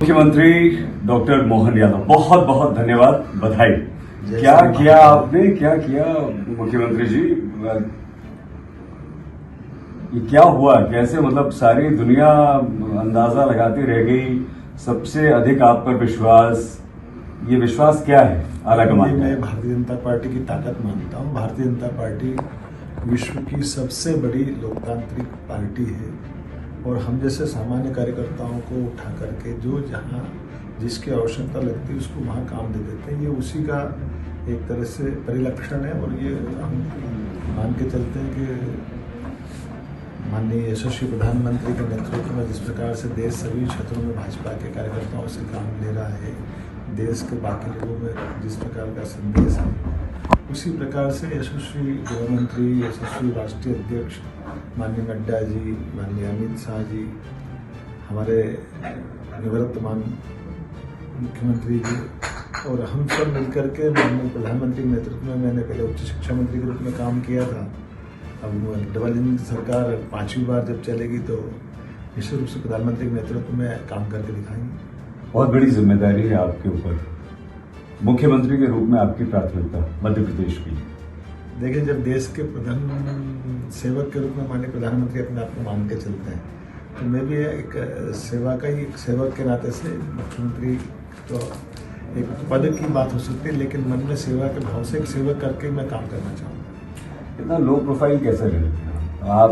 मुख्यमंत्री डॉक्टर मोहन यादव, बहुत बहुत धन्यवाद, बधाई। क्या किया आपने, क्या किया मुख्यमंत्री जी? ये क्या हुआ, कैसे, मतलब सारी दुनिया अंदाजा लगाती रह गई, सबसे अधिक आप पर विश्वास, ये विश्वास क्या है आलाकमान? मैं भारतीय जनता पार्टी की ताकत मानता हूँ। भारतीय जनता पार्टी विश्व की सबसे बड़ी लोकतांत्रिक पार्टी है और हम जैसे सामान्य कार्यकर्ताओं को उठा करके जो जहाँ जिसकी आवश्यकता लगती है उसको वहाँ काम दे देते हैं। ये उसी का एक तरह से परिलक्षण है और ये हम मान के चलते हैं कि माननीय यशस्वी प्रधानमंत्री के नेतृत्व में जिस प्रकार से देश सभी क्षेत्रों में भाजपा के कार्यकर्ताओं से काम ले रहा है, देश के बाकी लोगों में जिस प्रकार का संदेश है, उसी प्रकार से यशस्वी गृह मंत्री, यशस्वी राष्ट्रीय अध्यक्ष माननीय नड्डा जी, माननीय अमित शाह जी, हमारे निवर्तमान मुख्यमंत्री जी और हम सब मिलकर के माननीय प्रधानमंत्री के नेतृत्व में, मैंने पहले उच्च शिक्षा मंत्री के रूप में काम किया था। अब डबल इंजन सरकार 5वीं बार जब चलेगी तो निश्चित रूप से प्रधानमंत्री के नेतृत्व में काम करके दिखाएंगे। बहुत बड़ी जिम्मेदारी है आपके ऊपर, मुख्यमंत्री के रूप में आपकी प्राथमिकता मध्य प्रदेश की। देखिए, जब देश के प्रधान सेवक के रूप में माननीय प्रधानमंत्री अपने आप को मान के चलते हैं तो मैं भी एक सेवा का ही सेवक के नाते से मुख्यमंत्री तो एक पद की बात हो सकती है, लेकिन मन में सेवा के भाव से एक सेवक करके मैं काम करना चाहूँगा। इतना लो प्रोफाइल कैसे रहे आप?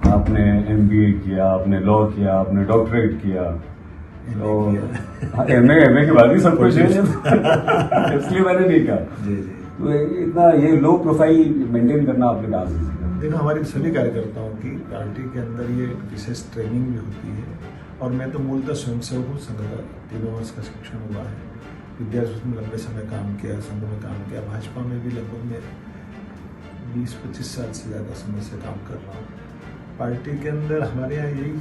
आपने MBA किया, आपने लॉ किया, आपने डॉक्टरेट किया, तो एमए के बाद ही सब कुछ है इसलिए मैंने नहीं कहा। जी। तो इतना ये लो प्रोफाइल मेंटेन करना आपने कहा सीखा? देखो, हमारी सभी कार्यकर्ताओं की पार्टी के अंदर ये विशेष ट्रेनिंग भी होती है और मैं तो मूलतः स्वयंसेवक हूँ। संघ 3 वर्ष का शिक्षण हुआ है, विद्यार्थी में लंबे समय काम किया, संघ में काम किया, भाजपा में भी लगभग मैं 20-25 साल से ज़्यादा समय से काम कर रहा हूँ। पार्टी के अंदर हमारे यहाँ यही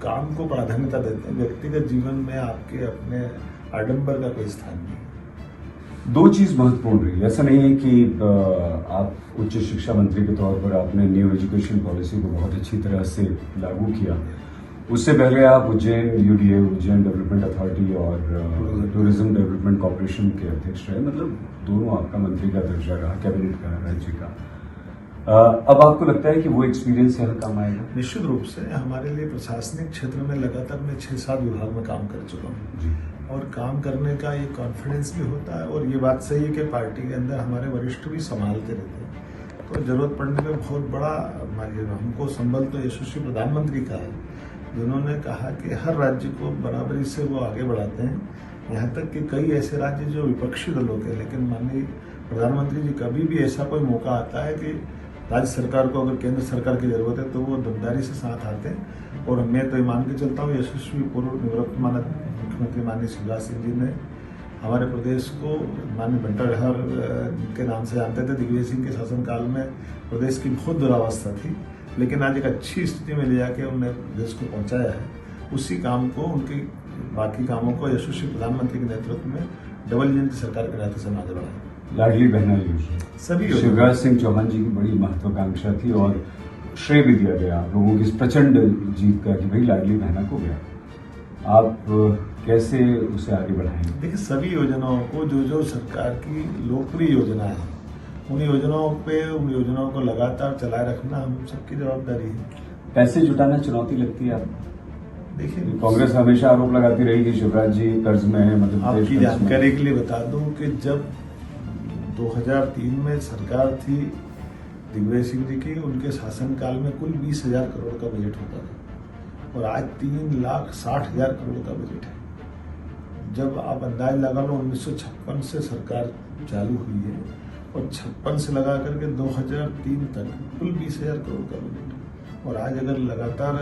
काम को प्राधान्यता देते हैं, व्यक्तिगत जीवन में आपके अपने आडंबर का कोई स्थान नहीं है। 2 चीज़ महत्वपूर्ण रही, ऐसा नहीं है कि आप उच्च शिक्षा मंत्री के तौर पर आपने न्यू एजुकेशन पॉलिसी को बहुत अच्छी तरह से लागू किया, उससे पहले आप Ujjain UDA, Ujjain development authority और टूरिज्म डेवलपमेंट कॉर्पोरेशन के अध्यक्ष रहे, मतलब दोनों आपका मंत्री का दर्जा रहा, कैबिनेट का, राज्य का। अब आपको लगता है कि वो एक्सपीरियंस यहाँ काम आएगा? निश्चित रूप से हमारे लिए प्रशासनिक क्षेत्र में लगातार मैं 6-7 विभाग में काम कर चुका हूँ और काम करने का एक कॉन्फिडेंस भी होता है और ये बात सही है कि पार्टी के अंदर हमारे वरिष्ठ भी संभालते रहते हैं, तो जरूरत पड़ने पे बहुत बड़ा हमको संबल तो यशस्वी प्रधानमंत्री का है, जिन्होंने कहा कि हर राज्य को बराबरी से वो आगे बढ़ाते हैं। यहाँ तक कि कई ऐसे राज्य जो विपक्षी दलों के, लेकिन माननीय प्रधानमंत्री जी कभी भी ऐसा कोई मौका आता है कि राज्य सरकार को अगर केंद्र सरकार की जरूरत है तो वो दमदारी से साथ आते हैं। और मैं तो ये मान के चलता हूँ, यशस्वी पूर्व निवर्तमान मुख्यमंत्री माननीय शिवराज सिंह जी ने हमारे प्रदेश को माननीय बंटाधार के नाम से जानते थे। दिग्विजय सिंह के शासनकाल में प्रदेश की बहुत दुरावस्था थी, लेकिन आज एक अच्छी स्थिति में ले जाके उन्होंने देश को पहुँचाया है। उसी काम को, उनके बाकी कामों को यशस्वी प्रधानमंत्री के नेतृत्व में डबल इंजन की सरकार के नाते से आगे बढ़ाया। लाडली बहना योजना सभी शिवराज सिंह चौहान जी की बड़ी महत्वाकांक्षा थी और श्रेय भी दिया गया आप लोगों की इस प्रचंड जीत का कि भाई लाडली बहना को गया। आप कैसे उसे आगे बढ़ाएंगे? देखिए, सभी योजनाओं को जो सरकार की लोकप्रिय योजना है, उन योजनाओं को लगातार चलाए रखना हम सबकी जवाबदारी है। पैसे जुटाना चुनौती लगती है आपको? देखिए, कांग्रेस हमेशा आरोप लगाती रही कि शिवराज जी कर्ज में है, मतलब आपकी जानकारी के लिए बता दूं कि जब 2003 में सरकार थी दिग्विजय सिंह जी की, उनके शासनकाल में कुल 20,000 करोड़ का बजट होता था और आज 3,60,000 करोड़ का बजट है। जब आप अंदाज लगा लो, 1956 से सरकार चालू हुई है और 56 से लगा करके 2003 तक कुल 20,000 करोड़ का बजट है और आज अगर लगातार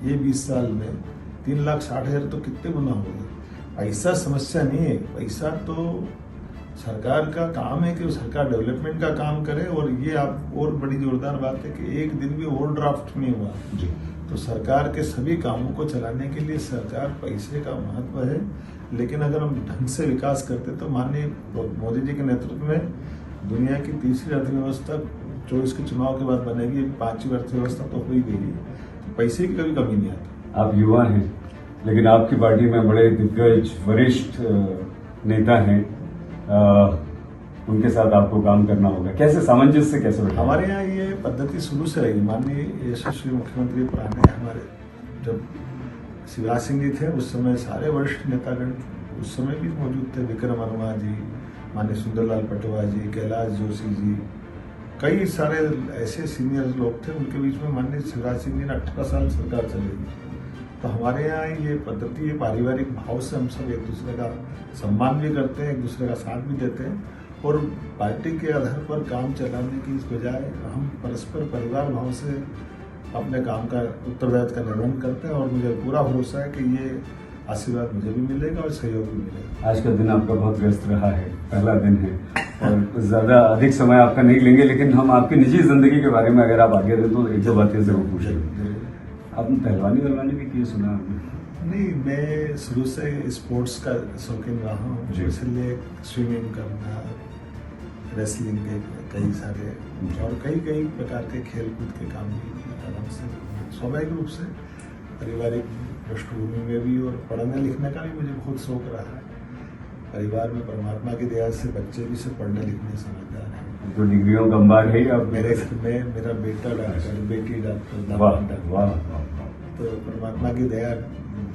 ये 20 साल में 3,60,000 तो कितने गुना हो गए। पैसा समस्या नहीं है, पैसा तो सरकार का काम है कि सरकार डेवलपमेंट का काम करे। और ये आप और बड़ी जोरदार बात है कि एक दिन भी ओवरड्राफ्ट नहीं हुआ जी। तो सरकार के सभी कामों को चलाने के लिए सरकार पैसे का महत्व है, लेकिन अगर हम ढंग से विकास करते तो माननीय मोदी जी के नेतृत्व में दुनिया की तीसरी अर्थव्यवस्था 24 के चुनाव के बाद बनेगी, 5वीं अर्थव्यवस्था तो हो ही गई है। तो पैसे की कभी कमी नहीं आती। आप युवा हैं, लेकिन आपकी पार्टी में बड़े दिग्गज वरिष्ठ नेता हैं, उनके साथ आपको काम करना होगा। कैसे सामंजस्य कैसे बैठा? हमारे यहाँ ये पद्धति शुरू से रही। माननीय यशस्वी मुख्यमंत्री पुराने हमारे जब शिवराज सिंह जी थे उस समय सारे वरिष्ठ नेतागण उस समय भी मौजूद थे। विक्रम वर्मा जी, माननीय सुंदरलाल पटवा जी, कैलाश जोशी जी, कई सारे ऐसे सीनियर लोग थे। उनके बीच में माननीय शिवराज सिंह जी ने 18 साल सरकार चलाई। तो हमारे यहाँ ये पद्धति, ये पारिवारिक भाव से हम सब एक दूसरे का सम्मान भी करते हैं, एक दूसरे का साथ भी देते हैं और पार्टी के आधार पर काम चलाने की बजाय हम परस्पर परिवार भाव से अपने काम का उत्तरदायित्व का निर्वहन करते हैं। और मुझे पूरा भरोसा है कि ये आशीर्वाद मुझे भी मिलेगा और सहयोग भी मिलेगा। आज का दिन आपका बहुत व्यस्त रहा है, पहला दिन है और ज्यादा अधिक समय आपका नहीं लेंगे, लेकिन हम आपकी निजी जिंदगी के बारे में अगर आप आगे दें तो एक दो बातें जरूर पूछेंगे। आपने पहलवानी भी की सुना आपने? नहीं, मैं शुरू से स्पोर्ट्स का शौकीन रहा हूँ, इसलिए स्विमिंग करना, रेसलिंग के कई सारे और कई प्रकार के खेल कूद के काम भी आराम से स्वाभाविक रूप से पारिवारिक पृष्ठभूमि में भी। और पढ़ने लिखने का भी मुझे बहुत शौक रहा है। परिवार में परमात्मा की दया से बच्चे भी सब पढ़ने लिखने समझदार हैं। तो डिग्रियों का अंबार है आप? मेरे घर में मेरा बेटा डॉक्टर, बेटी डॉक्टर। वाह। तो परमात्मा की दया,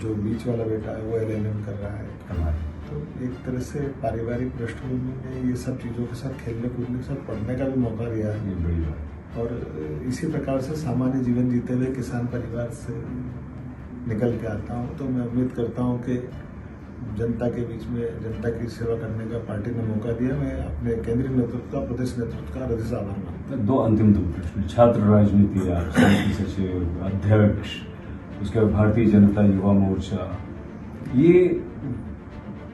जो बीच वाला बेटा है वो LLM कर रहा है। तो एक तरह से पारिवारिक पृष्ठभूमि में ये सब चीज़ों के साथ खेलने कूदने के साथ पढ़ने का भी मौका दिया है। और इसी प्रकार से सामान्य जीवन जीते हुए किसान परिवार से निकल के आता हूँ। तो मैं उम्मीद करता हूँ कि जनता के बीच में जनता की सेवा करने का पार्टी ने मौका दिया। मैं अपने केंद्रीय नेतृत्व का, प्रदेश नेतृत्व का हृदय से आभार मानता हूँ। दो अंतिम प्रश्न। छात्र राजनीति, आप समिति सचिव, अध्यक्ष, उसके बाद भारतीय जनता युवा मोर्चा, ये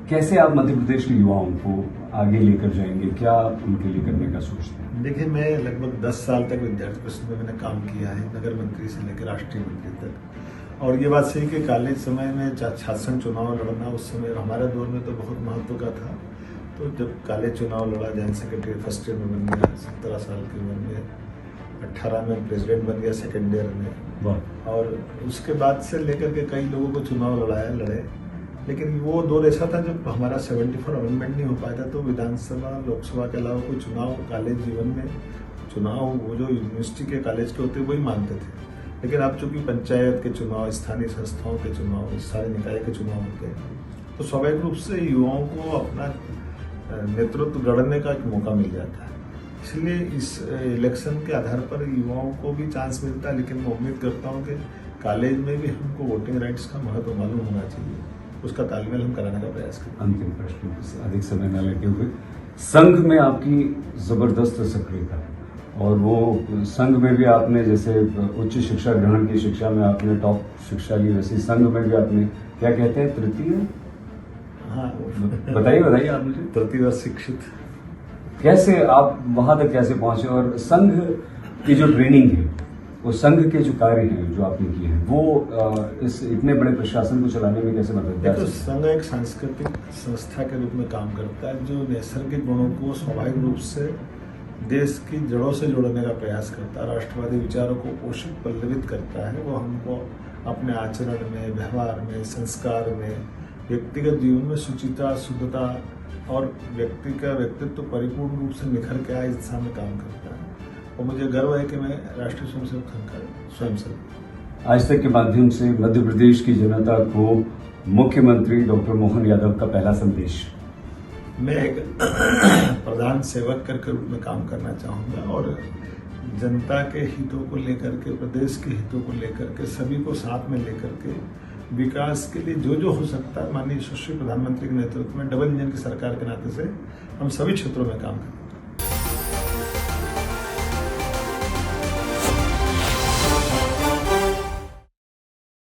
कैसे आप मध्य प्रदेश के युवाओं को आगे लेकर जाएंगे? क्या आप उनके लिए करने का सोचते हैं? देखिए, मैं लगभग 10 साल तक विद्यार्थी परिषद में मैंने काम किया है, नगर मंत्री से लेकर राष्ट्रीय मंत्री तक। और ये बात सही कि कॉलेज समय में छात्र संघ चुनाव लड़ना उस समय हमारे दौर में तो बहुत महत्व का था। तो जब कॉलेज चुनाव लड़ा, जॉइंट सेक्रेटरी फर्स्ट ईयर में बन गया, 17 साल की उम्र में, 18 में प्रेसिडेंट बन गया सेकेंड ईयर में। और उसके बाद से लेकर के कई लोगों को चुनाव लड़े। लेकिन वो दौर ऐसा था जब हमारा 74 अमेंडमेंट नहीं हो पाया था। तो विधानसभा, लोकसभा के अलावा कोई चुनाव कॉलेज जीवन में चुनाव वो जो यूनिवर्सिटी के कॉलेज के होते वही मानते थे। लेकिन अब चूंकि पंचायत के चुनाव, स्थानीय संस्थाओं के चुनाव, सारे निकाय के चुनाव होते हैं, तो स्वाभाविक रूप से युवाओं को अपना नेतृत्व गढ़ने का एक मौका मिल जाता है। इसलिए इस इलेक्शन के आधार पर युवाओं को भी चांस मिलता है। लेकिन मैं उम्मीद करता हूँ कि कॉलेज में भी हमको वोटिंग राइट्स का महत्व मालूम होना चाहिए, उसका तालमेल हम कराने का प्रयास करें। अंतिम प्रश्न, अधिक समय न लेते हुए, संघ में आपकी जबरदस्त सक्रियता है और वो संघ में भी आपने जैसे उच्च शिक्षा ग्रहण की शिक्षा में आपने टॉप शिक्षा ली, वैसे संघ में भी आपने क्या कहते हैं तृतीय, हाँ बताइए आप मुझे। तृतीय वर्ष शिक्षित। कैसे आप वहां तक कैसे पहुंचे और संघ की जो ट्रेनिंग है, वो संघ के जो कार्य हैं जो आपने किए हैं, वो इस इतने बड़े प्रशासन को चलाने में कैसे मदद है? तो संघ एक सांस्कृतिक संस्था के रूप में काम करता है, जो नैसर्गिक गुणों को स्वाभाविक रूप से देश की जड़ों से जोड़ने का प्रयास करता है, राष्ट्रवादी विचारों को पोषित पल्लवित करता है। वो हमको अपने आचरण में, व्यवहार में, संस्कार में, व्यक्तिगत जीवन में शुचिता, शुद्धता और व्यक्ति का व्यक्तित्व परिपूर्ण रूप से निखर के आए इस दिशा में काम करता है। और मुझे गर्व है कि मैं राष्ट्रीय स्वयंसेवक संघ का स्वयंसेवक। आज तक के माध्यम से मध्य प्रदेश की जनता को मुख्यमंत्री डॉक्टर मोहन यादव का पहला संदेश। मैं एक प्रधान सेवक के रूप में काम करना चाहूँगा और जनता के हितों को लेकर के, प्रदेश के हितों को लेकर के, सभी को साथ में लेकर के विकास के लिए जो हो सकता है, माननीय यशस्वी प्रधानमंत्री के नेतृत्व में डबल इंजन की सरकार के नाते से हम सभी क्षेत्रों में काम करते हैं।